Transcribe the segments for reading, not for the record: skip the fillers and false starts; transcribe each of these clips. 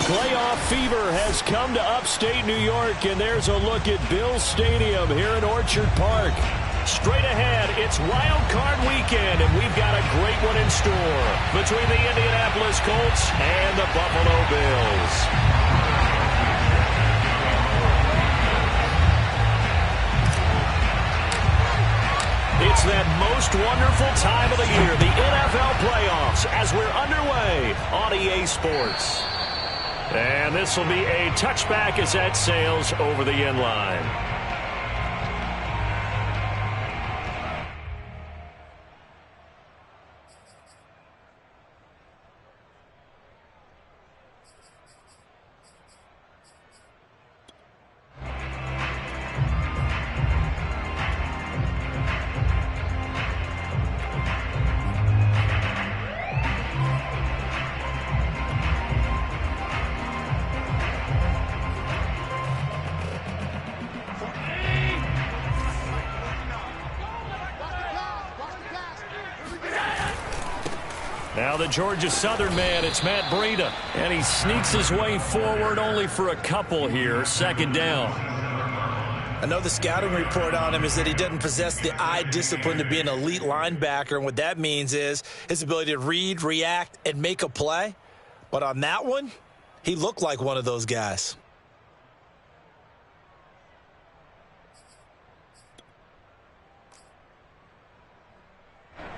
Playoff fever has come to upstate New York, and there's a look at Bills Stadium here in Orchard Park. Straight ahead, it's Wild Card Weekend, and we've got a great one in store between the Indianapolis Colts and the Buffalo Bills. It's that most wonderful time of the year, the NFL playoffs, as we're underway on EA Sports. And this will be a touchback as that sails over the end line. Now the Georgia Southern man, it's Matt Breida. And he sneaks his way forward only for a couple here. Second down. I know the scouting report on him is that he doesn't possess the eye discipline to be an elite linebacker. And what that means is his ability to read, react, and make a play. But on that one, he looked like one of those guys.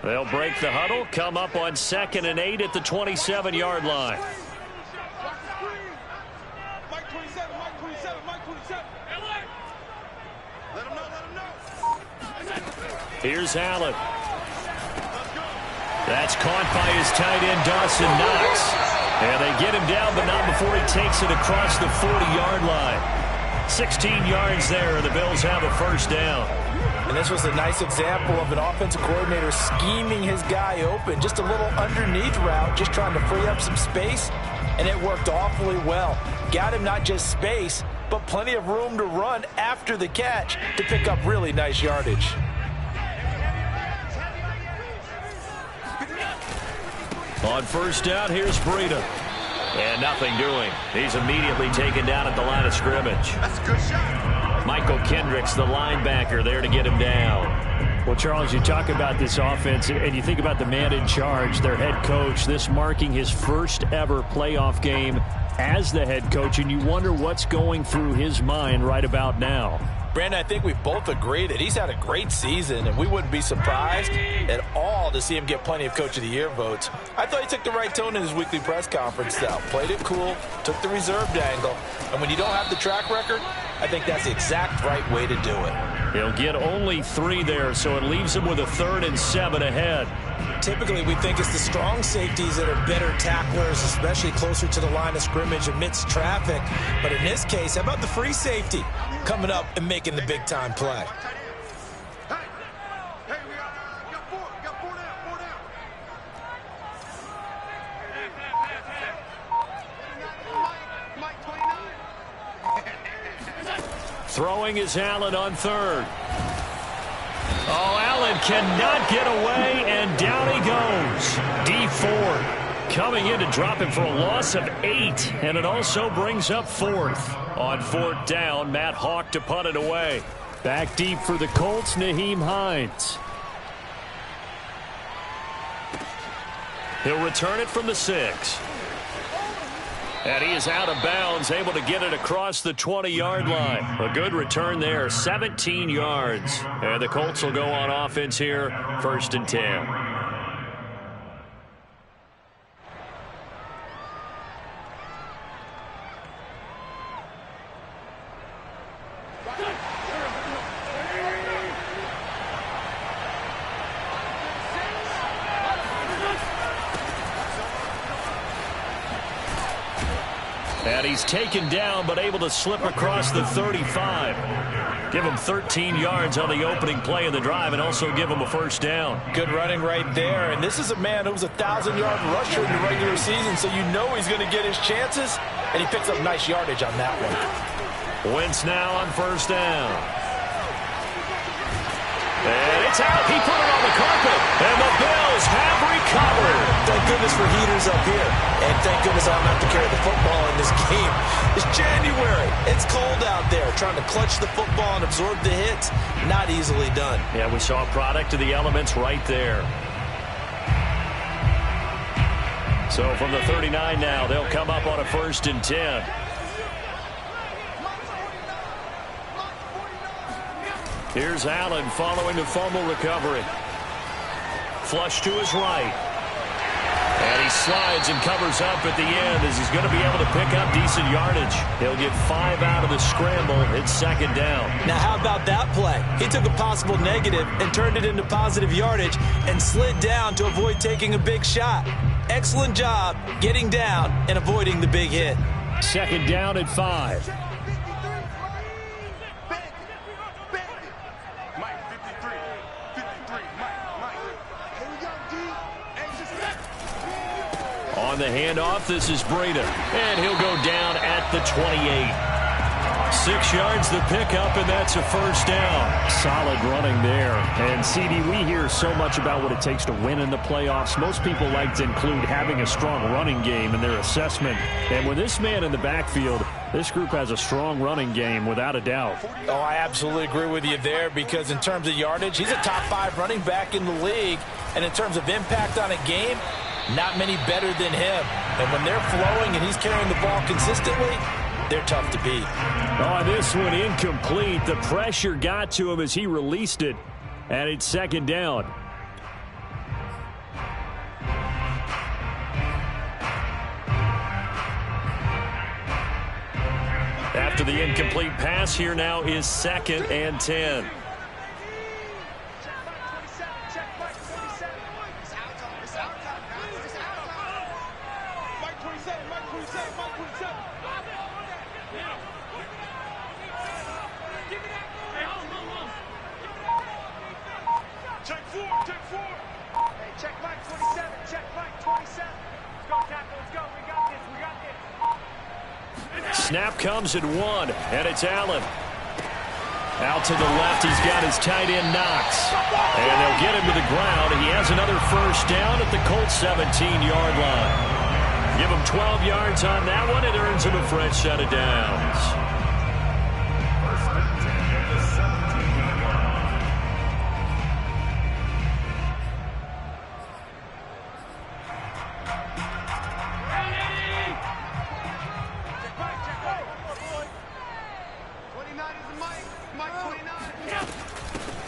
They'll break the huddle, come up on 2nd and 8 at the 27-yard line. Here's Allen. That's caught by his tight end, Dawson Knox. And they get him down, but not before he takes it across the 40-yard line. 16 yards there, and the Bills have a first down. And this was a nice example of an offensive coordinator scheming his guy open. Just a little underneath route, just trying to free up some space, and it worked awfully well. Got him not just space, but plenty of room to run after the catch to pick up really nice yardage. On first down, here's Breida. And nothing doing. He's immediately taken down at the line of scrimmage. That's a good shot. Michael Kendricks, the linebacker, there to get him down. Well, Charles, you talk about this offense, and you think about the man in charge, their head coach, this marking his first ever playoff game as the head coach, and you wonder what's going through his mind right about now. Brandon, I think we both agree that he's had a great season, and we wouldn't be surprised at all to see him get plenty of Coach of the Year votes. I thought he took the right tone in his weekly press conference, though. Played it cool, took the reserved angle, and when you don't have the track record, I think that's the exact right way to do it. He'll get only 3 there, so it leaves him with a 3rd and 7 ahead. Typically, we think it's the strong safeties that are better tacklers, especially closer to the line of scrimmage amidst traffic. But in this case, how about the free safety coming up and making the big-time play? Throwing is Allen on 3rd. Oh, Allen cannot get away, and down he goes. D Ford coming in to drop him for a loss of 8, and it also brings up 4th. On 4th down, Matt Hawk to punt it away. Back deep for the Colts, Nyheim Hines. He'll return it from the 6. And he is out of bounds, able to get it across the 20-yard line. A good return there, 17 yards. And the Colts will go on offense here, 1st and 10. And he's taken down, but able to slip across the 35. Give him 13 yards on the opening play of the drive and also give him a first down. Good running right there. And this is a man who was a 1,000-yard rusher in the regular season, so you know he's going to get his chances. And he picks up nice yardage on that one. Wentz now on first down. And It's out. He put it on the carpet. And the Bills have recovered. Thank goodness for heaters up here. And thank goodness I don't have to carry the football in this game. It's January. It's cold out there. Trying to clutch the football and absorb the hits, not easily done. Yeah, we saw a product of the elements right there. So from the 39 now, they'll come up on a 1st and 10. Here's Allen following the fumble recovery. Flush to his right. And he slides and covers up at the end as he's going to be able to pick up decent yardage. He'll get 5 out of the scramble. It's 2nd down. Now, how about that play? He took a possible negative and turned it into positive yardage and slid down to avoid taking a big shot. Excellent job getting down and avoiding the big hit. 2nd down at 5. On the handoff, this is Breida. And he'll go down at the 28. 6 yards the pickup, and that's a 1st down. Solid running there. And, CD, we hear so much about what it takes to win in the playoffs. Most people like to include having a strong running game in their assessment. And with this man in the backfield, this group has a strong running game without a doubt. Oh, I absolutely agree with you there because in terms of yardage, he's a top 5 running back in the league. And in terms of impact on a game, not many better than him. And when they're flowing and he's carrying the ball consistently, they're tough to beat. Oh, this one incomplete. The pressure got to him as he released it, and it's 2nd down. After the incomplete pass, here now is 2nd and 10. Snap comes at 1, and it's Allen. Out to the left, he's got his tight end Knox. And they'll get him to the ground. He has another 1st down at the Colts 17-yard line. Give him 12 yards on that one. It earns him a fresh set of downs.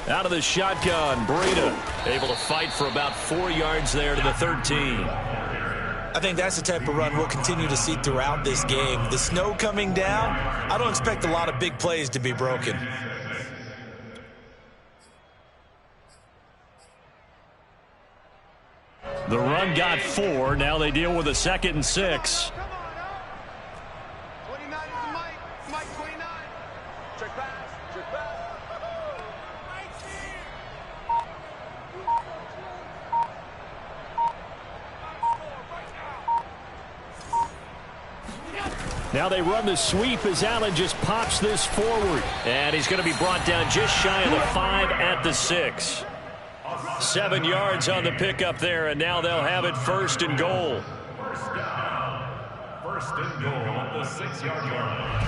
Out of the shotgun, Breida able to fight for about 4 yards there to the 13. I think that's the type of run we'll continue to see throughout this game. The snow coming down, I don't expect a lot of big plays to be broken. The run got 4. Now they deal with a 2nd and 6. Now they run the sweep as Allen just pops this forward. And he's going to be brought down just shy of the 5 at the 6. 7 yards on the pickup there, and now they'll have it 1st and goal. 1st and goal at the 6-yard line.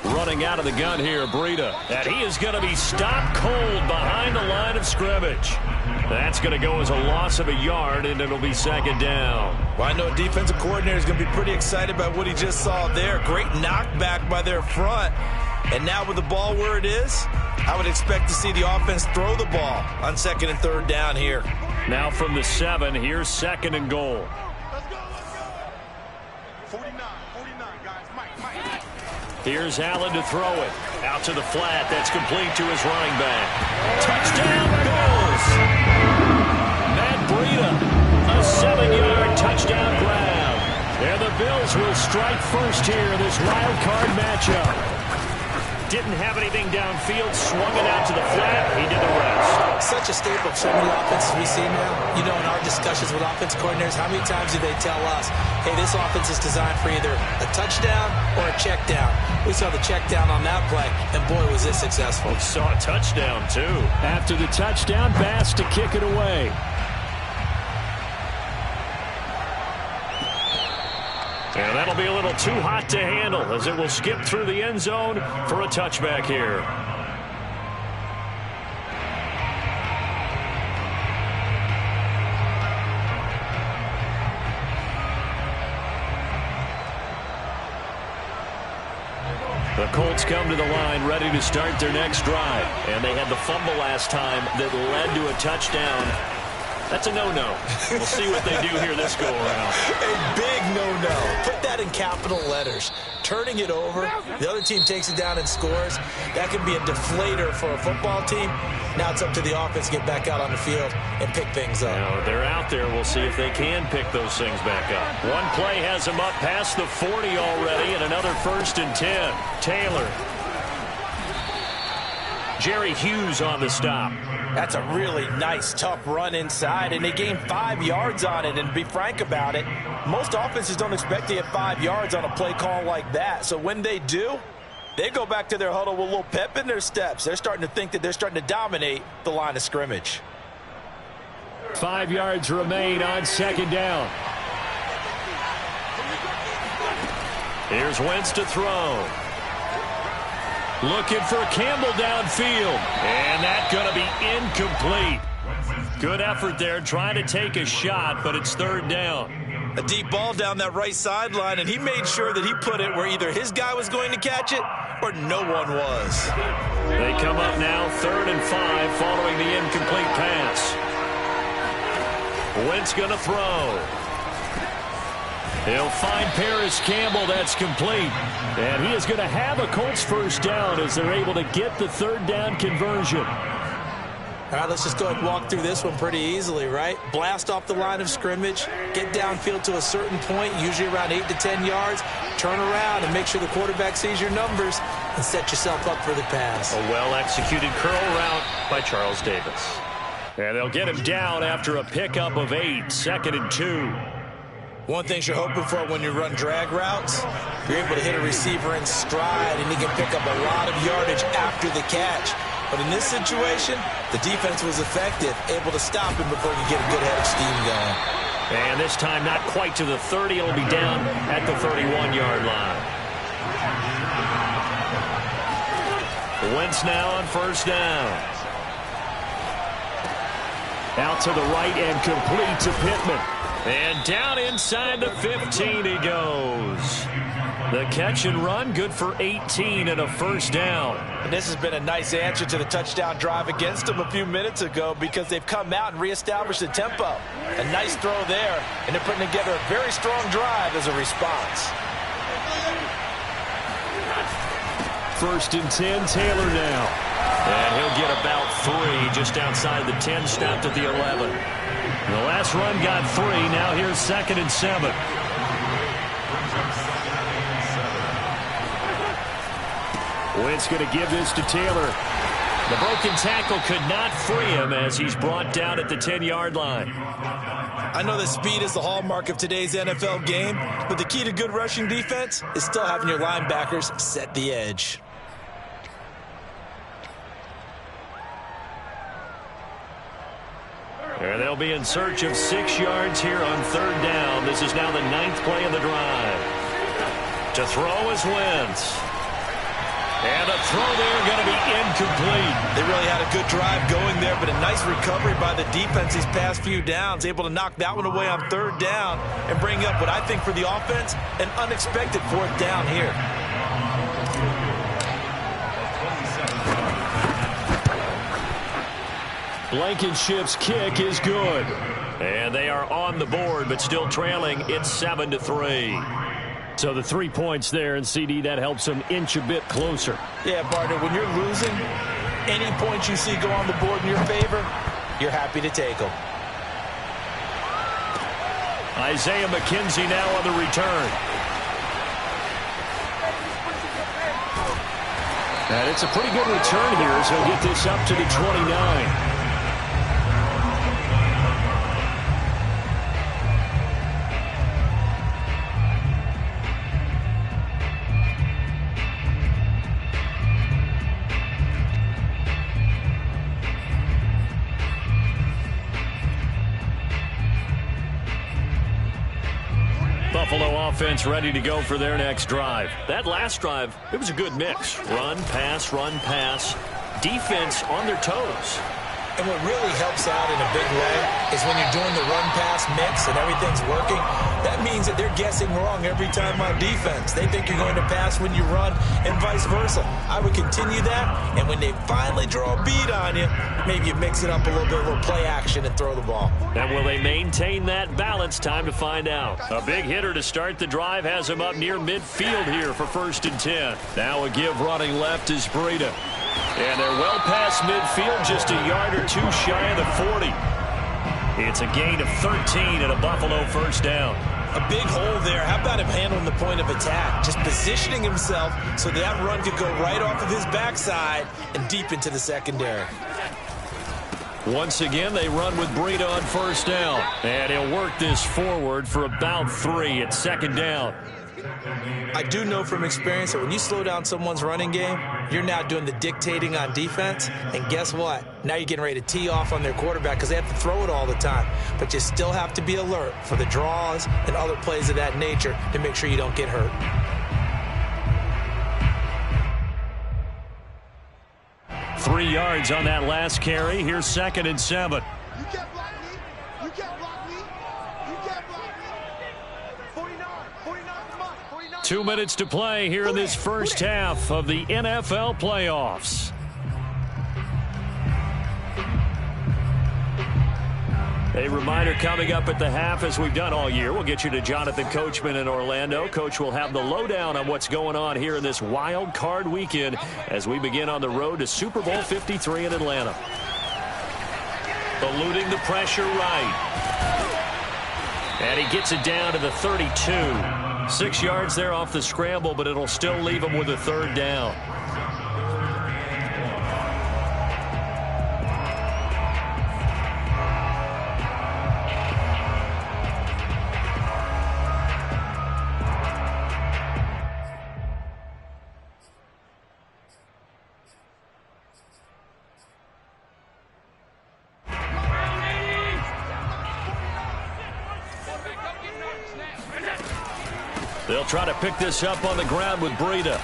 Running out of the gun here, Breida. And he is going to be stopped cold behind the line of scrimmage. That's going to go as a loss of a yard, and it'll be 2nd down. Well, I know defensive coordinator is going to be pretty excited about what he just saw there. Great knockback by their front. And now with the ball where it is, I would expect to see the offense throw the ball on 2nd and 3rd down here. Now from the 7, here's 2nd and goal. Let's go. 49, guys. Mike. Here's Allen to throw it. Out to the flat. That's complete to his running back. Touchdown, Bills! Matt Breida, a 7-yard touchdown grab. And the Bills will strike first here in this wild card matchup. Didn't have anything downfield, swung it out to the flat. He did the rest. Such a staple of so many offenses we see now. You know, in our discussions with offense coordinators, how many times do they tell us, hey, this offense is designed for either a touchdown or a check down. We saw the check down on that play, and boy, was it successful. We saw a touchdown, too. After the touchdown, Bass to kick it away. And that'll be a little too hot to handle as it will skip through the end zone for a touchback here. The Colts come to the line ready to start their next drive. And they had the fumble last time that led to a touchdown. That's a no-no. We'll see what they do here this go-around. A big no-no. Put that in capital letters. Turning it over, the other team takes it down and scores. That can be a deflator for a football team. Now it's up to the offense to get back out on the field and pick things up. Now, they're out there. We'll see if they can pick those things back up. One play has them up past the 40 already, and another 1st and 10. Taylor. Jerry Hughes on the stop. That's a really nice, tough run inside, and they gained 5 yards on it. And to be frank about it, most offenses don't expect to get 5 yards on a play call like that. So when they do, they go back to their huddle with a little pep in their steps. They're starting to think that they're starting to dominate the line of scrimmage. 5 yards remain on 2nd down. Here's Wentz to throw. Looking for Campbell downfield. And that's going to be incomplete. Good effort there, trying to take a shot, but it's 3rd down. A deep ball down that right sideline, and he made sure that he put it where either his guy was going to catch it or no one was. They come up now 3rd and 5 following the incomplete pass. Wentz going to throw. He'll find Paris Campbell. That's complete. And he is going to have a Colts 1st down as they're able to get the 3rd down conversion. All right, let's just go and walk through this one pretty easily, right? Blast off the line of scrimmage, get downfield to a certain point, usually around 8 to 10 yards, turn around and make sure the quarterback sees your numbers and set yourself up for the pass. A well-executed curl route by Charles Davis. And they'll get him down after a pickup of 8, 2nd and 2. One thing you're hoping for when you run drag routes, you're able to hit a receiver in stride, and he can pick up a lot of yardage after the catch. But in this situation, the defense was effective, able to stop him before you get a good head of steam going. And this time not quite to the 30. It'll be down at the 31-yard line. Wentz now on 1st down. Out to the right and complete to Pittman. And down inside the 15 he goes. The catch and run, good for 18 and a 1st down. And this has been a nice answer to the touchdown drive against them a few minutes ago because they've come out and reestablished the tempo. A nice throw there, and they're putting together a very strong drive as a response. 1st and 10, Taylor now. And he'll get about 3 just outside the 10, stopped at the 11. The last run got 3. Now here's 2nd and 7. Wentz going to give this to Taylor. The broken tackle could not free him as he's brought down at the 10-yard line. I know that speed is the hallmark of today's NFL game, but the key to good rushing defense is still having your linebackers set the edge. And they'll be in search of 6 yards here on 3rd down. This is now the 9th play of the drive. To throw is Wentz. And a throw there going to be incomplete. They really had a good drive going there, but a nice recovery by the defense these past few downs. Able to knock that one away on 3rd down and bring up what I think for the offense, an unexpected 4th down here. Blankenship's kick is good. And they are on the board, but still trailing. It's 7-3. So the 3 points there, and CD, that helps them inch a bit closer. Yeah, partner, when you're losing, any points you see go on the board in your favor, you're happy to take them. Isaiah McKenzie now on the return. And it's a pretty good return here as he'll get this up to the 29. Buffalo offense ready to go for their next drive. That last drive, it was a good mix. Run, pass, defense on their toes. And what really helps out in a big way is when you're doing the run-pass mix and everything's working, that means that they're guessing wrong every time on defense. They think you're going to pass when you run and vice versa. I would continue that, and when they finally draw a bead on you, maybe you mix it up a little play action and throw the ball. And will they maintain that balance? Time to find out. A big hitter to start the drive has him up near midfield here for 1st and 10. Now a give running left is Breida. And they're well past midfield, just a yard or two shy of the 40. It's a gain of 13 and a Buffalo first down. A big hole there. How about him handling the point of attack? Just positioning himself so that run could go right off of his backside and deep into the secondary. Once again, they run with Breida on first down. And he'll work this forward for about 3 at 2nd down. I do know from experience that when you slow down someone's running game, you're now doing the dictating on defense. And guess what? Now you're getting ready to tee off on their quarterback because they have to throw it all the time. But you still have to be alert for the draws and other plays of that nature to make sure you don't get hurt. Three yards on that last carry. Here's 2nd and 7. You can't block me. You can't block me. You can't block me. 49, come on, 49. 2 minutes to play here in this first half of the NFL playoffs. A reminder coming up at the half, as we've done all year. We'll get you to Jonathan Coachman in Orlando. Coach will have the lowdown on what's going on here in this wild card weekend as we begin on the road to Super Bowl 53 in Atlanta. Eluding the pressure right. And he gets it down to the 32. 6 yards there off the scramble, but it'll still leave him with a 3rd down. They'll try to pick this up on the ground with Breida.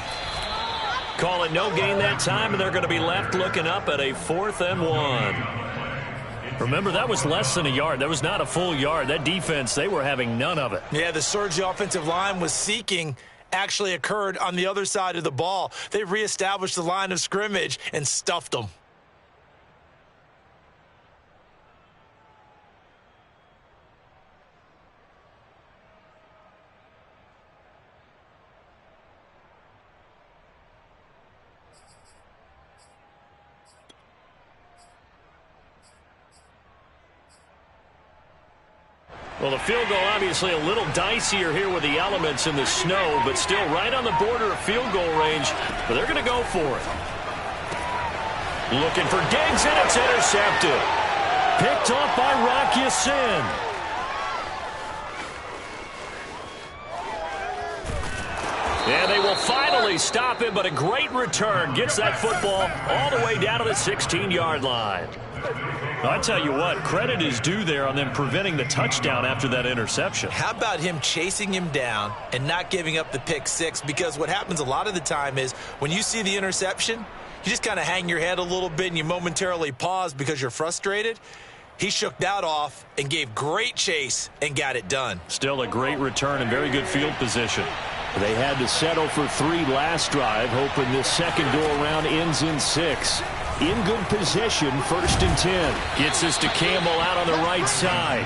Call it no gain that time, and they're going to be left looking up at a 4th and 1. Remember, that was less than a yard. That was not a full yard. That defense, they were having none of it. Yeah, the surge the offensive line was seeking actually occurred on the other side of the ball. They reestablished the line of scrimmage and stuffed them. Well, the field goal obviously a little dicier here with the elements in the snow, but still right on the border of field goal range. But they're going to go for it. Looking for Diggs, and it's intercepted. Picked off by Rock Ya-Sin. And they will finally stop him, but a great return. Gets that football all the way down to the 16-yard line. I tell you what, credit is due there on them preventing the touchdown after that interception. How about him chasing him down and not giving up the pick six? Because what happens a lot of the time is when you see the interception, you just kind of hang your head a little bit and you momentarily pause because you're frustrated. He shook that off and gave great chase and got it done. Still a great return and very good field position. They had to settle for 3 last drive, hoping this second go-around ends in 6. In good position, 1st and 10. Gets this to Campbell out on the right side.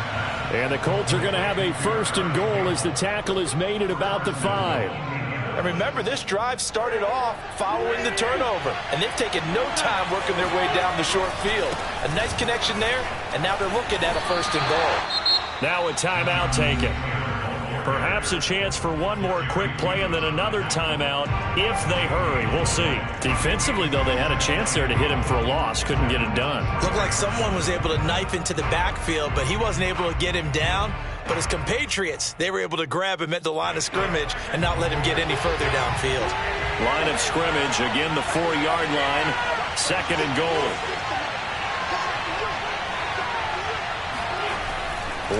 And the Colts are going to have a 1st and goal as the tackle is made at about the 5. And remember, this drive started off following the turnover. And they've taken no time working their way down the short field. A nice connection there, and now they're looking at a 1st and goal. Now a timeout taken. Perhaps a chance for one more quick play and then another timeout if they hurry. We'll see. Defensively, though, they had a chance there to hit him for a loss. Couldn't get it done. Looked like someone was able to knife into the backfield, but he wasn't able to get him down. But his compatriots, they were able to grab him at the line of scrimmage and not let him get any further downfield. Line of scrimmage, again the 4-yard line. 2nd and goal.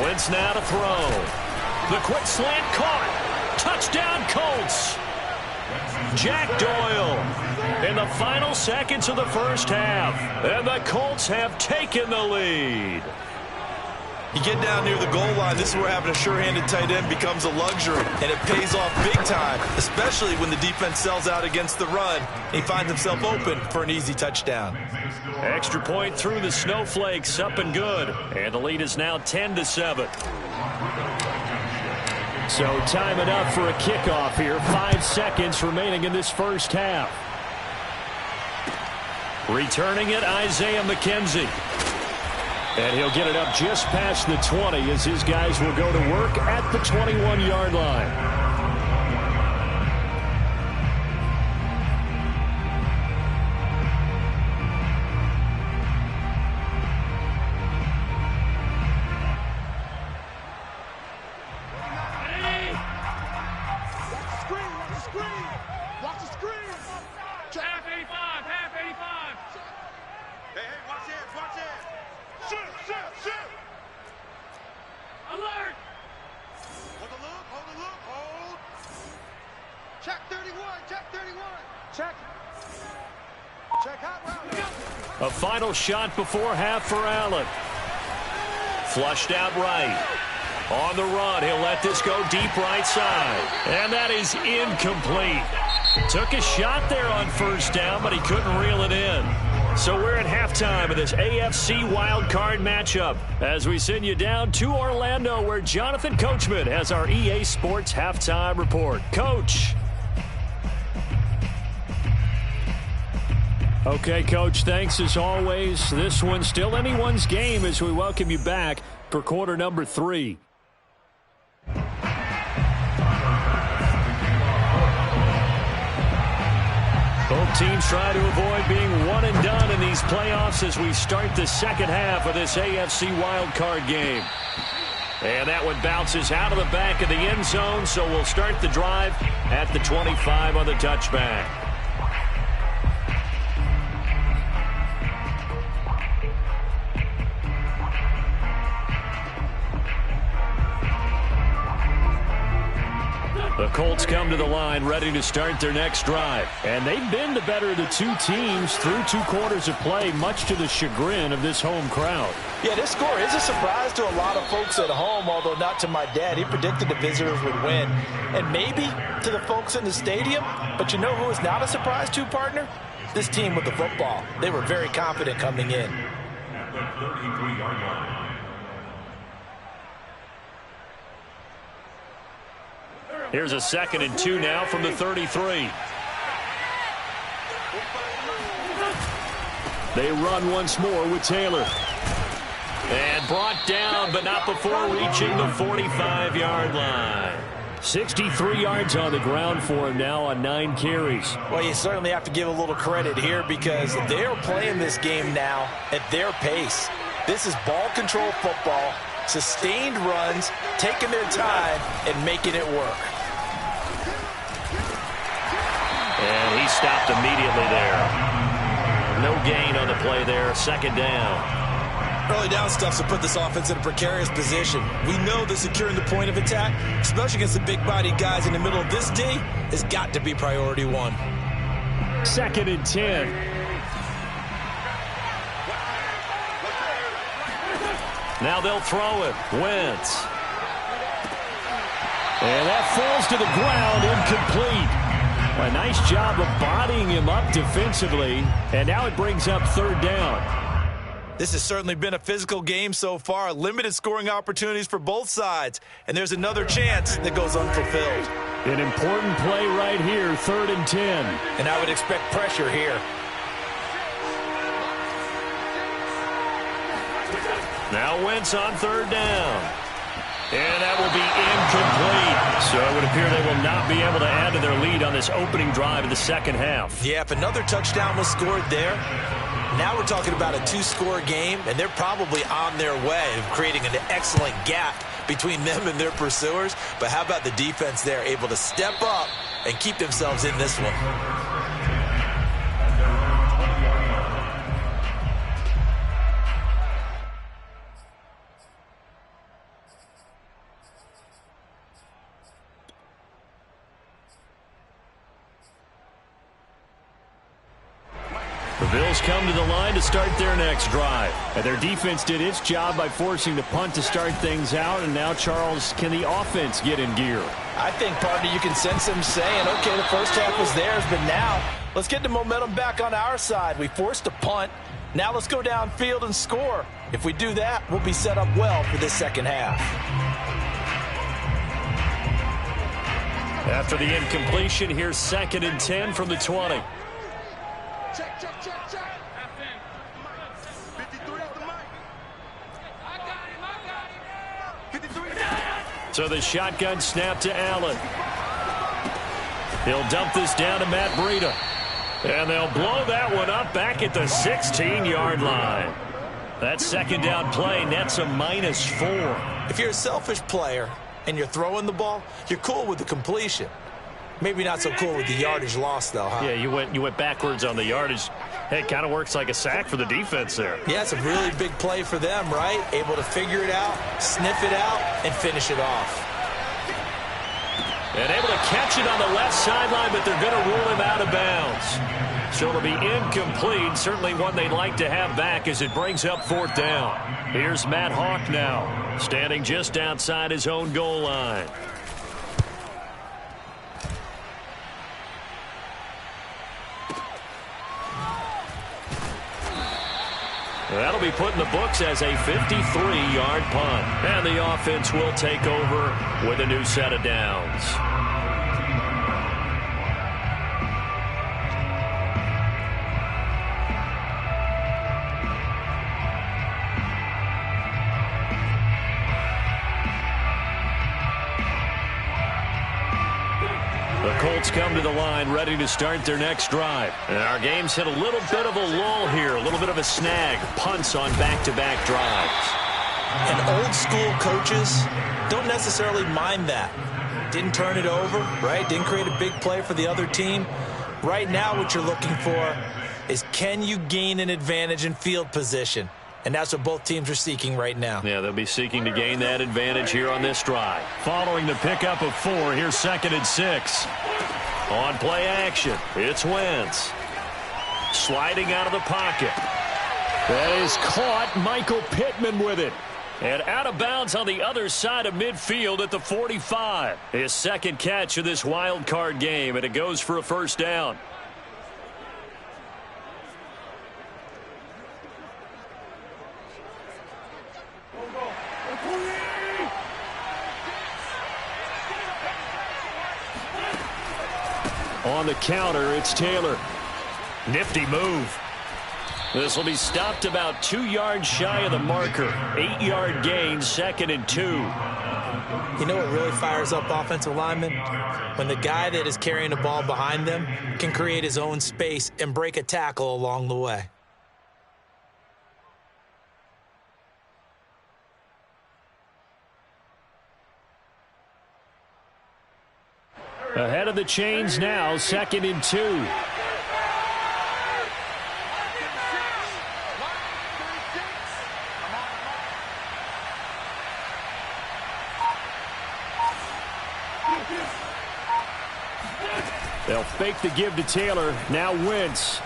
Wentz now to throw. The quick slant caught. Touchdown Colts. Jack Doyle in the final seconds of the first half. And the Colts have taken the lead. You get down near the goal line, this is where having a sure-handed tight end becomes a luxury, and it pays off big time, especially when the defense sells out against the run. He finds himself open for an easy touchdown. Extra point through the snowflakes, up and good. And the lead is now 10-7. So time enough for a kickoff here. 5 seconds remaining in this first half. Returning it, Isaiah McKenzie. And he'll get it up just past the 20 as his guys will go to work at the 21-yard line. A final shot before half for Allen. Flushed out right. On the run, he'll let this go deep right side. And that is incomplete. Took a shot there on first down, but he couldn't reel it in. So we're at halftime of this AFC wildcard matchup as we send you down to Orlando where Jonathan Coachman has our EA Sports halftime report. Coach. Okay, Coach, thanks as always. This one's still anyone's game as we welcome you back for quarter number 3. Both teams try to avoid being one and done in these playoffs as we start the second half of this AFC wildcard game. And that one bounces out of the back of the end zone, so we'll start the drive at the 25 on the touchback. The Colts come to the line ready to start their next drive. And they've been the better of the two teams through 2 quarters of play, much to the chagrin of this home crowd. Yeah, this score is a surprise to a lot of folks at home, although not to my dad. He predicted the visitors would win. And maybe to the folks in the stadium. But you know who is not a surprise to, partner? This team with the football. They were very confident coming in. The 33-yard line. Here's a 2nd and 2 now from the 33. They run once more with Taylor. And brought down, but not before reaching the 45-yard line. 63 yards on the ground for him now on 9 carries. Well, you certainly have to give a little credit here because they're playing this game now at their pace. This is ball control football, sustained runs, taking their time, and making it work. And he stopped immediately there. No gain on the play there. 2nd down. Early down stuff to put this offense in a precarious position. We know that securing the point of attack, especially against the big-bodied guys in the middle of this D, has got to be priority 1. 2nd and 10. Now they'll throw it. Wentz. And that falls to the ground, incomplete. A nice job of bodying him up defensively, and now it brings up 3rd down. This has certainly been a physical game so far. Limited scoring opportunities for both sides, and there's another chance that goes unfulfilled. An important play right here, 3rd and 10. And I would expect pressure here. Now Wentz on 3rd down. incomplete. So it would appear they will not be able to add to their lead on this opening drive of the second half. Yeah, if another touchdown was scored there, now we're talking about a 2-score game, and they're probably on their way of creating an excellent gap between them and their pursuers. But how about the defense there, able to step up and keep themselves in this one? The Bills come to the line to start their next drive. And their defense did its job by forcing the punt to start things out. And now, Charles, can the offense get in gear? I think, partner, you can sense them saying, okay, the first half was theirs, but now let's get the momentum back on our side. We forced a punt. Now let's go downfield and score. If we do that, we'll be set up well for this second half. After the incompletion, here's 2nd and 10 from the 20. Check, check, check, check. 53 at the mic. I got him. 53. So the shotgun snap to Allen. He'll dump this down to Matt Breida. And they'll blow that one up back at the 16-yard line. That second down play nets a -4. If you're a selfish player and you're throwing the ball, you're cool with the completion. Maybe not so cool with the yardage loss, though, huh? Yeah, you went backwards on the yardage. Hey, it kind of works like a sack for the defense there. Yeah, it's a really big play for them, right? Able to figure it out, sniff it out, and finish it off. And able to catch it on the left sideline, but they're going to rule him out of bounds. So it'll be incomplete. Certainly one they'd like to have back as it brings up 4th down. Here's Matt Hawk now, standing just outside his own goal line. That'll be put in the books as a 53-yard punt. And the offense will take over with a new set of downs. The Colts come to the line ready to start their next drive. And our game's hit a little bit of a lull here, a little bit of a snag. Punts on back-to-back drives. And old-school coaches don't necessarily mind that. Didn't turn it over, right? Didn't create a big play for the other team. Right now what you're looking for is, can you gain an advantage in field position? And that's what both teams are seeking right now. Yeah, they'll be seeking to gain that advantage here on this drive. Following the pickup of 4, here's 2nd and 6. On play action, it's Wentz. Sliding out of the pocket. That is caught. Michael Pittman with it. And out of bounds on the other side of midfield at the 45. His second catch of this wild card game, and it goes for a 1st down. On the counter, it's Taylor. Nifty move. This will be stopped about 2 yards shy of the marker. 8-yard gain, 2nd and 2. You know what really fires up offensive linemen? When the guy that is carrying the ball behind them can create his own space and break a tackle along the way. Ahead of the chains now, 2nd and 2. They'll fake the give to Taylor. Now Wentz.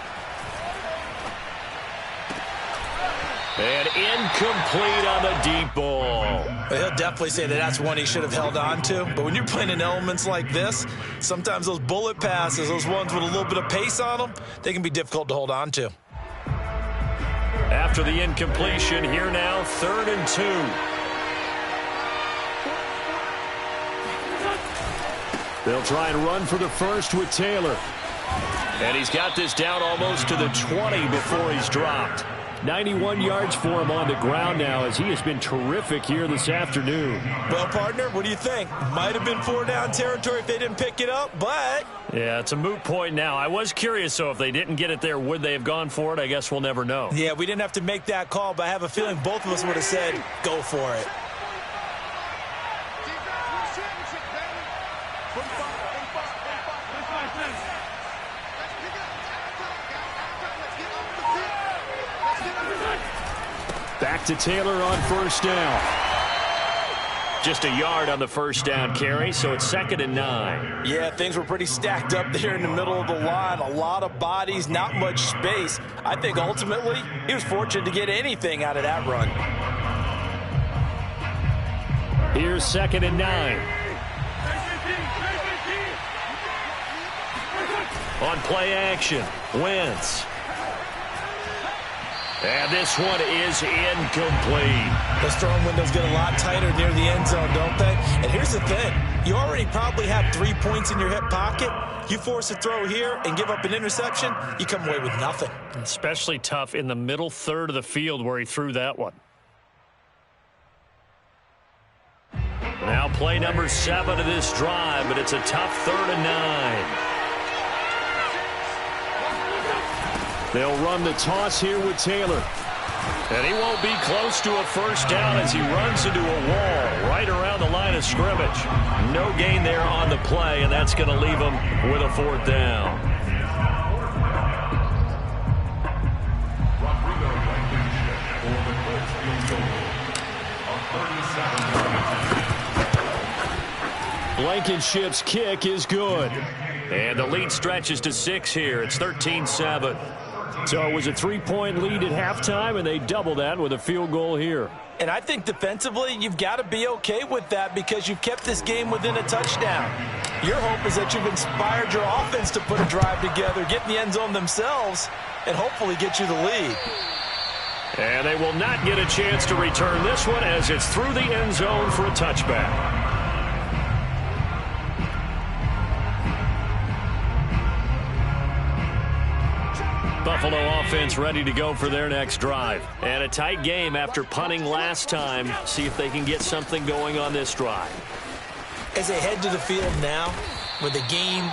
And incomplete on the deep ball. He'll definitely say that that's one he should have held on to. But when you're playing in elements like this, sometimes those bullet passes, those ones with a little bit of pace on them, they can be difficult to hold on to. After the incompletion, here now, 3rd and 2. They'll try and run for the first with Taylor. And he's got this down almost to the 20 before he's dropped. 91 yards for him on the ground now as he has been terrific here this afternoon. Well, partner, what do you think? Might have been 4 down territory if they didn't pick it up, but... Yeah, it's a moot point now. I was curious, so if they didn't get it there, would they have gone for it? I guess we'll never know. Yeah, we didn't have to make that call, but I have a feeling both of us would have said, go for it. Back to Taylor on first down. Just a yard on the first down carry, so it's 2nd and 9. Yeah, things were pretty stacked up there in the middle of the line. A lot of bodies, not much space. I think ultimately he was fortunate to get anything out of that run. Here's 2nd and 9. On play action, Wentz. And this one is incomplete. Those throwing windows get a lot tighter near the end zone, don't they? And here's the thing. You already probably have 3 points in your hip pocket. You force a throw here and give up an interception, you come away with nothing. Especially tough in the middle third of the field where he threw that one. Now play number 7 of this drive, but it's a tough 3rd and 9. They'll run the toss here with Taylor. And he won't be close to a first down as he runs into a wall right around the line of scrimmage. No gain there on the play, and that's going to leave him with a 4th down. Blankenship's kick is good. And the lead stretches to 6 here. It's 13-7. So it was a 3-point lead at halftime, and they double that with a field goal here. And I think defensively, you've got to be okay with that because you've kept this game within a touchdown. Your hope is that you've inspired your offense to put a drive together, get in the end zone themselves, and hopefully get you the lead. And they will not get a chance to return this one as it's through the end zone for a touchback. Buffalo offense ready to go for their next drive. And a tight game after punting last time. See if they can get something going on this drive. As they head to the field now, with the game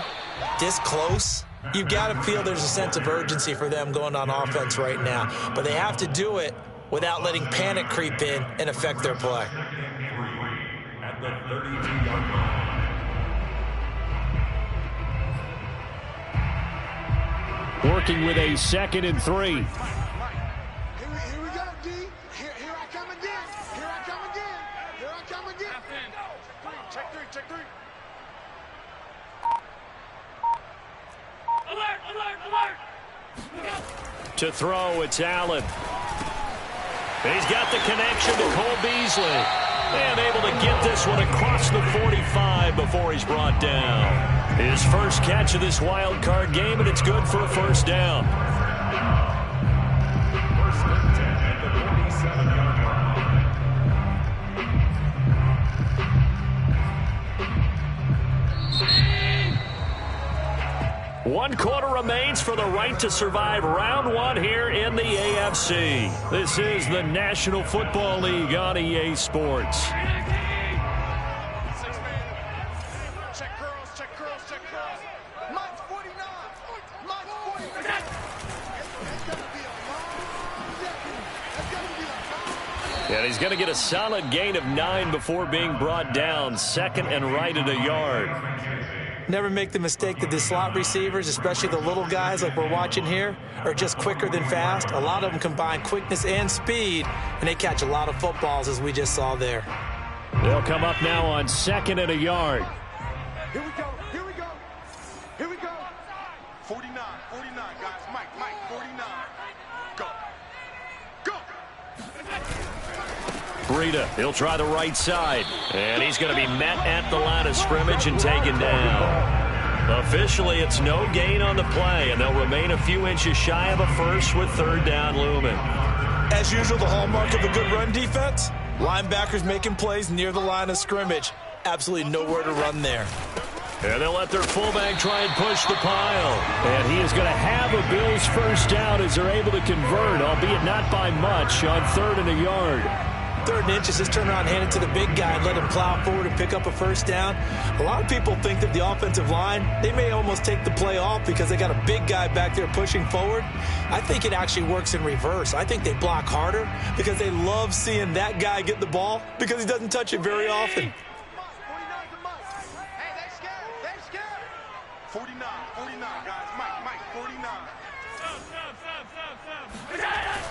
this close, you've got to feel there's a sense of urgency for them going on offense right now. But they have to do it without letting panic creep in and affect their play. At the 32-yard line. Working with a 2nd and 3. Here we go, D. Here I come again. Here I come again. Here I come again. Check three. Alert! To throw, it's Allen. He's got the connection to Cole Beasley. And able to get this one across the 45 before he's brought down. His first catch of this wild card game, and it's good for a first down. First and 10 at the 47-yard line. 1 quarter remains for the right to survive round 1 here in the AFC. This is the National Football League on EA Sports. And he's going to get a solid gain of 9 before being brought down. 2nd and right at a yard. Never make the mistake that the slot receivers, especially the little guys like we're watching here, are just quicker than fast. A lot of them combine quickness and speed, and they catch a lot of footballs, as we just saw there. They'll come up now on 2nd and a yard. Here we go. 49, guys. Mike, 49. Go. Breida, he'll try the right side. And he's going to be met at the line of scrimmage and taken down. Officially, it's no gain on the play, and they'll remain a few inches shy of a first with 3rd down looming. As usual, the hallmark of a good run defense, linebackers making plays near the line of scrimmage. Absolutely nowhere to run there. And they'll let their fullback try and push the pile. And he is going to have a Bills first down as they're able to convert, albeit not by much, on 3rd and a yard. 3rd and inches, just turn around, hand it to the big guy, and let him plow forward and pick up a first down. A lot of people think that the offensive line, they may almost take the play off because they got a big guy back there pushing forward. I think it actually works in reverse. I think they block harder because they love seeing that guy get the ball because he doesn't touch it very often. 49, guys. Mike, 49.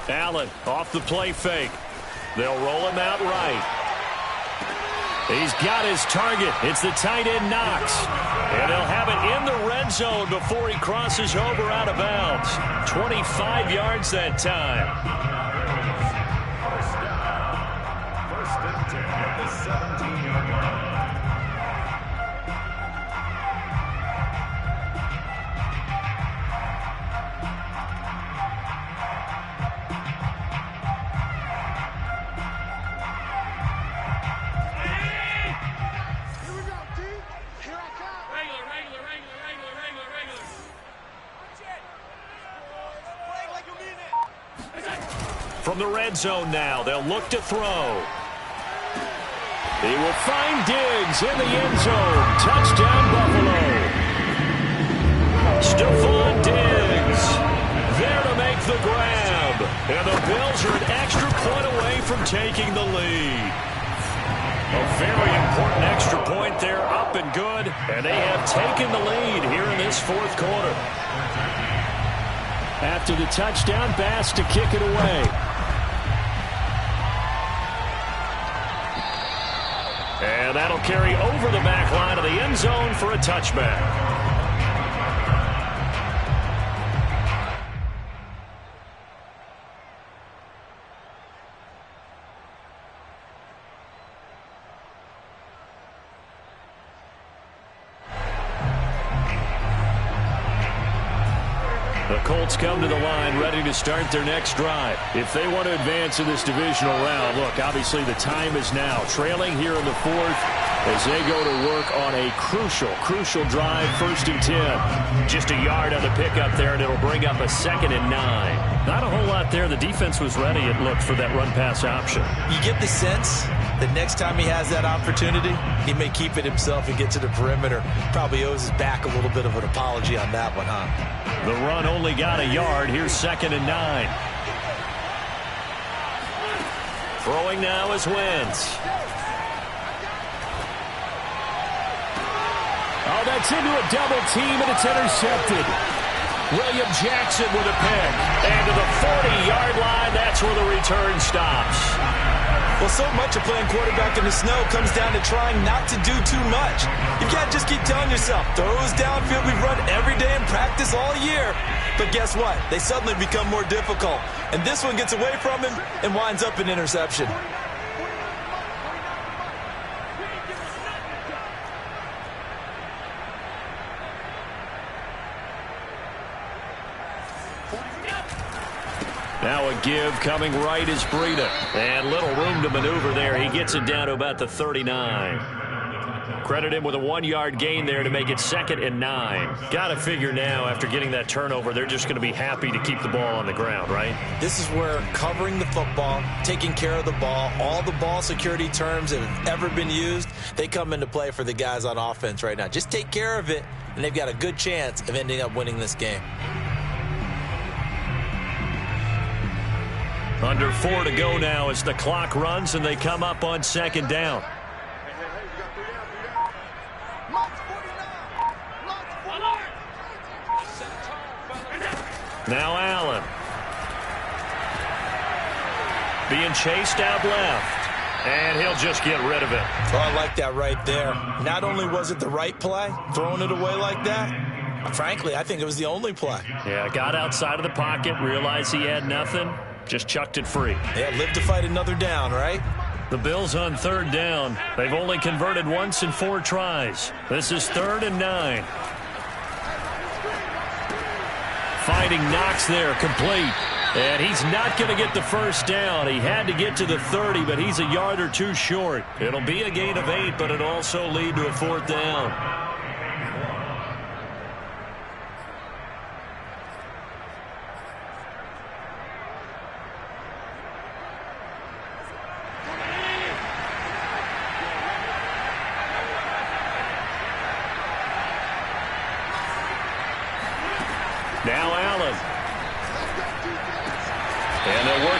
Allen off the play fake. They'll roll him out right. He's got his target. It's the tight end Knox. And they'll have it in the red zone before he crosses over out of bounds. 25 yards that time. First and 10 at the 17-yard line. From the red zone now, they'll look to throw. He will find Diggs in the end zone. Touchdown, Buffalo. Stephon Diggs there to make the grab. And the Bills are an extra point away from taking the lead. A very important extra point there, up and good. And they have taken the lead here in this 4th quarter. After the touchdown, Bass to kick it away. And that'll carry over the back line of the end zone for a touchback. The Colts come to the line ready to start their next drive. If they want to advance in this divisional round, look, obviously the time is now. Trailing here in the 4th as they go to work on a crucial drive, 1st and 10. Just a yard on the pickup there, and it'll bring up a 2nd and 9. Not a whole lot there. The defense was ready, it looked, for that run-pass option. You get the sense that next time he has that opportunity, he may keep it himself and get to the perimeter. Probably owes his back a little bit of an apology on that one, huh? The run only got a yard. Here's 2nd and 9. Throwing now is Wentz. Oh, that's into a double team, and it's intercepted. William Jackson with a pick. And to the 40-yard line, that's where the return stops. Well, so much of playing quarterback in the snow comes down to trying not to do too much. You can't just keep telling yourself, throws downfield we've run every day in practice all year. But guess what? They suddenly become more difficult. And this one gets away from him and winds up an interception. Now a give coming right is Breida. And little room to maneuver there. He gets it down to about the 39. Credit him with a 1-yard gain there to make it 2nd and 9. Got to figure now, after getting that turnover, they're just going to be happy to keep the ball on the ground, right? This is where covering the football, taking care of the ball, all the ball security terms that have ever been used, they come into play for the guys on offense right now. Just take care of it, and they've got a good chance of ending up winning this game. Under 4 to go now as the clock runs and they come up on 2nd down. Now Allen. Being chased out left. And he'll just get rid of it. Oh, I like that right there. Not only was it the right play, throwing it away like that, frankly, I think it was the only play. Yeah, got outside of the pocket, realized he had nothing. Just chucked it free. Yeah, live to fight another down, right? The Bills on 3rd down. They've only converted once in 4 tries. This is 3rd and 9. Finding Knox there, complete. And he's not going to get the first down. He had to get to the 30, but he's a yard or 2 short. It'll be a gain of 8, but it'll also lead to a 4th down.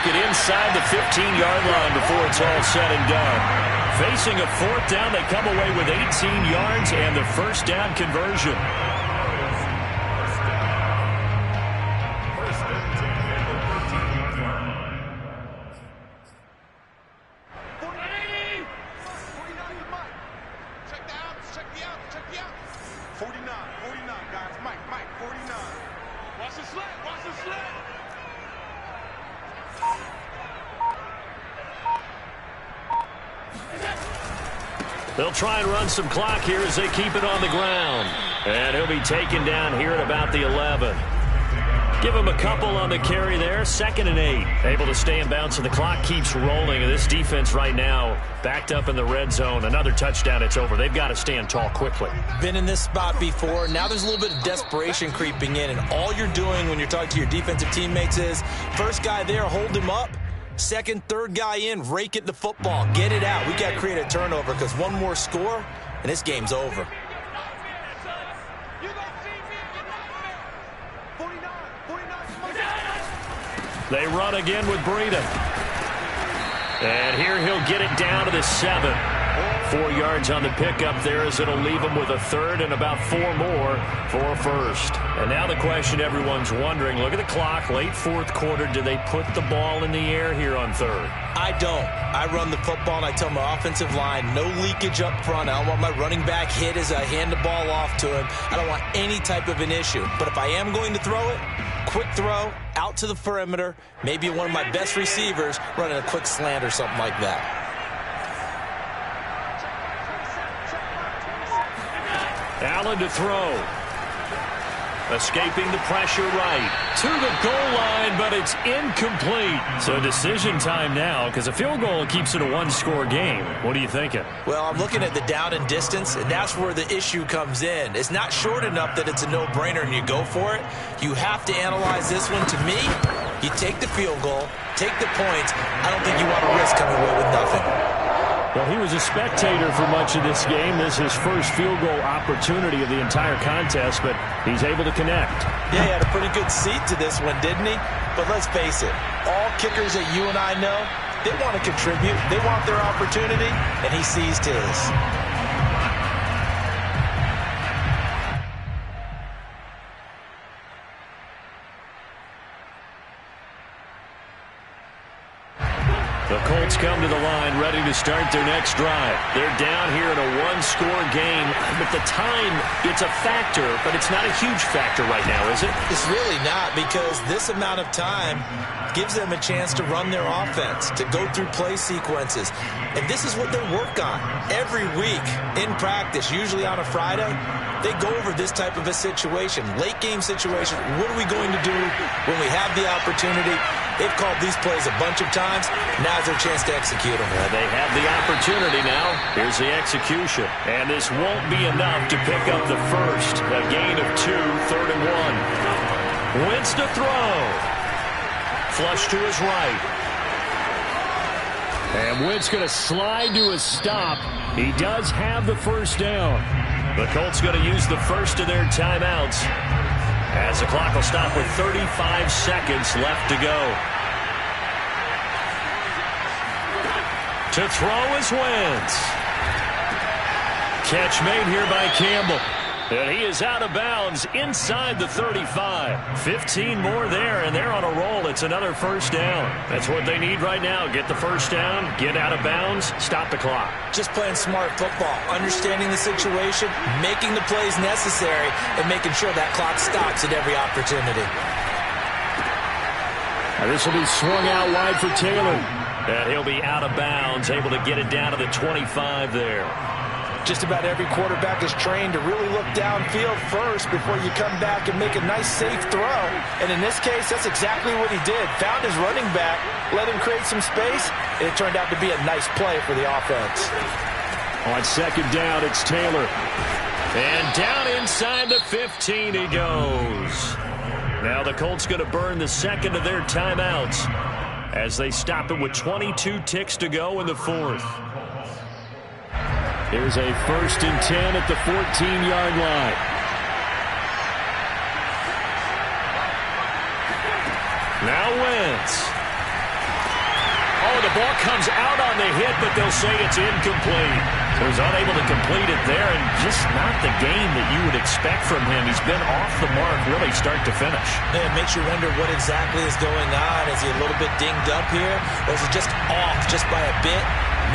make it inside the 15-yard line before it's all said and done. Facing a fourth down, they come away with 18 yards and the first down conversion. They'll try and run some clock here as they keep it on the ground. And he'll be taken down here at about the 11. Give him a couple on the carry there. 2nd and 8. Able to stay in bounds, and the clock keeps rolling. And this defense right now backed up in the red zone. Another touchdown, it's over. They've got to stand tall quickly. Been in this spot before. Now there's a little bit of desperation creeping in. And all you're doing when you're talking to your defensive teammates is, first guy there, hold him up. Second, third guy in, rake it the football. Get it out. We got to create a turnover because one more score, and this game's over. They run again with Breida. And here he'll get it down to the 7. 4 yards on the pickup there as it'll leave him with a third and about 4 more for a first. And now the question everyone's wondering, look at the clock, late fourth quarter, do they put the ball in the air here on third? I don't. I run the football and I tell my offensive line, no leakage up front. I don't want my running back hit as I hand the ball off to him. I don't want any type of an issue. But if I am going to throw it, quick throw, out to the perimeter, maybe one of my best receivers running a quick slant or something like that. Allen to throw. Escaping the pressure right. To the goal line, but it's incomplete. So decision time now, because a field goal keeps it a one-score game. What are you thinking? Well, I'm looking at the down and distance, and that's where the issue comes in. It's not short enough that it's a no-brainer and you go for it. You have to analyze this one. To me, you take the field goal, take the points. I don't think you want to risk coming away with nothing. Well, he was a spectator for much of this game. This is his first field goal opportunity of the entire contest, but he's able to connect. Yeah, he had a pretty good seat to this one, didn't he? But let's face it, all kickers that you and I know, they want to contribute. They want their opportunity, and he seized his. The Colts come to the line ready to start their next drive. They're down here in a one-score game, but the time, it's a factor, but it's not a huge factor right now, is it? It's really not, because this amount of time gives them a chance to run their offense, to go through play sequences. And this is what they work on every week in practice, usually on a Friday. They go over this type of a situation, late game situation. What are we going to do when we have the opportunity? They've called these plays a bunch of times. Now's their chance to execute them. They have the opportunity now. Here's the execution. And this won't be enough to pick up the first. A gain of 2, 3rd and 1. Wentz to throw. Flush to his right. And Wentz going to slide to a stop. He does have the first down. The Colts going to use the first of their timeouts, as the clock will stop with 35 seconds left to go. To throw is Wentz. Catch made here by Campbell. And he is out of bounds inside the 35. 15 more there, and they're on a roll. It's another first down. That's what they need right now. Get the first down, get out of bounds, stop the clock. Just playing smart football, understanding the situation, making the plays necessary, and making sure that clock stops at every opportunity. Now this will be swung out wide for Taylor. And he'll be out of bounds, able to get it down to the 25 there. Just about every quarterback is trained to really look downfield first before you come back and make a nice, safe throw. And in this case, that's exactly what he did. Found his running back, let him create some space, and it turned out to be a nice play for the offense. On second down, it's Taylor. And down inside the 15 he goes. Now the Colts going to burn the second of their timeouts as they stop it with 22 ticks to go in the fourth. Here's a 1st and 10 at the 14-yard line. Now Wentz. Oh, the ball comes out on the hit, but they'll say it's incomplete. So he's unable to complete it there, and just not the game that you would expect from him. He's been off the mark really start to finish. Yeah, it makes you wonder what exactly is going on. Is he a little bit dinged up here, or is he just off just by a bit?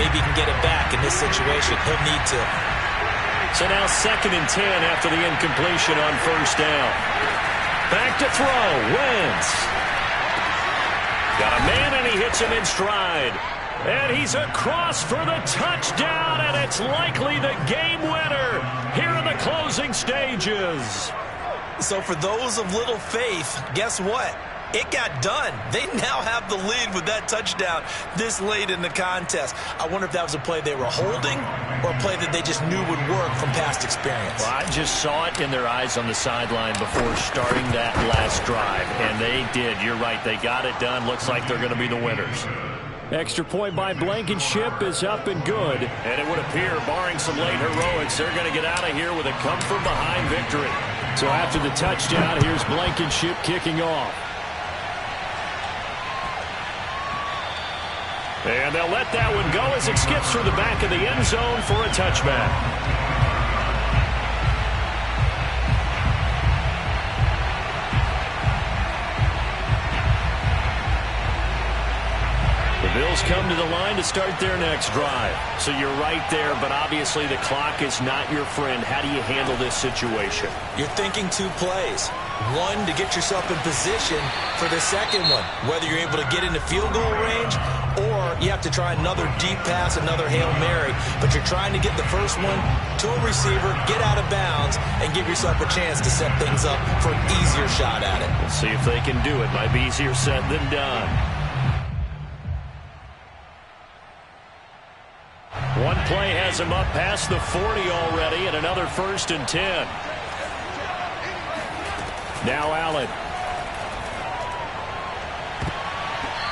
Maybe he can get it back in this situation. He'll need to. So now 2nd and 10 after the incompletion on first down. Back to throw. Wentz. Got a man, and he hits him in stride. And he's across for the touchdown, and it's likely the game winner here in the closing stages. So for those of little faith, guess what? It got done. They now have the lead with that touchdown this late in the contest. I wonder if that was a play they were holding or a play that they just knew would work from past experience. Well, I just saw it in their eyes on the sideline before starting that last drive, and they did. You're right. They got it done. Looks like they're going to be the winners. Extra point by Blankenship is up and good. And it would appear, barring some late heroics, they're going to get out of here with a come-from-behind victory. So after the touchdown, here's Blankenship kicking off. And they'll let that one go as it skips through the back of the end zone for a touchback. The Bills come to the line to start their next drive. So you're right there, but obviously the clock is not your friend. How do you handle this situation? You're thinking 2 plays. One, to get yourself in position for the second one, whether you're able to get into field goal range or you have to try another deep pass, another Hail Mary. But you're trying to get the first one to a receiver, get out of bounds, and give yourself a chance to set things up for an easier shot at it. We'll see if they can do it. Might be easier said than done. One play has him up past the 40 already, and another 1st and 10. Now Allen.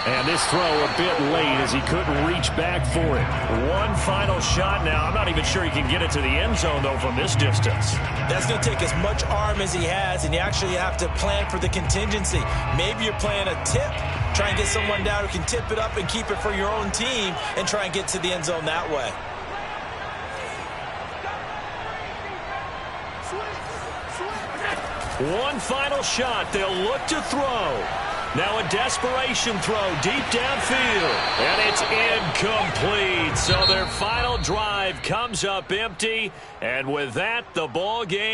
And this throw a bit late as he couldn't reach back for it. One final shot now. I'm not even sure he can get it to the end zone, though, from this distance. That's going to take as much arm as he has, and you actually have to plan for the contingency. Maybe you're playing a tip. Try and get someone down who can tip it up and keep it for your own team and try and get to the end zone that way. One final shot. They'll look to throw. Now a desperation throw deep downfield. And it's incomplete. So their final drive comes up empty. And with that, the ball game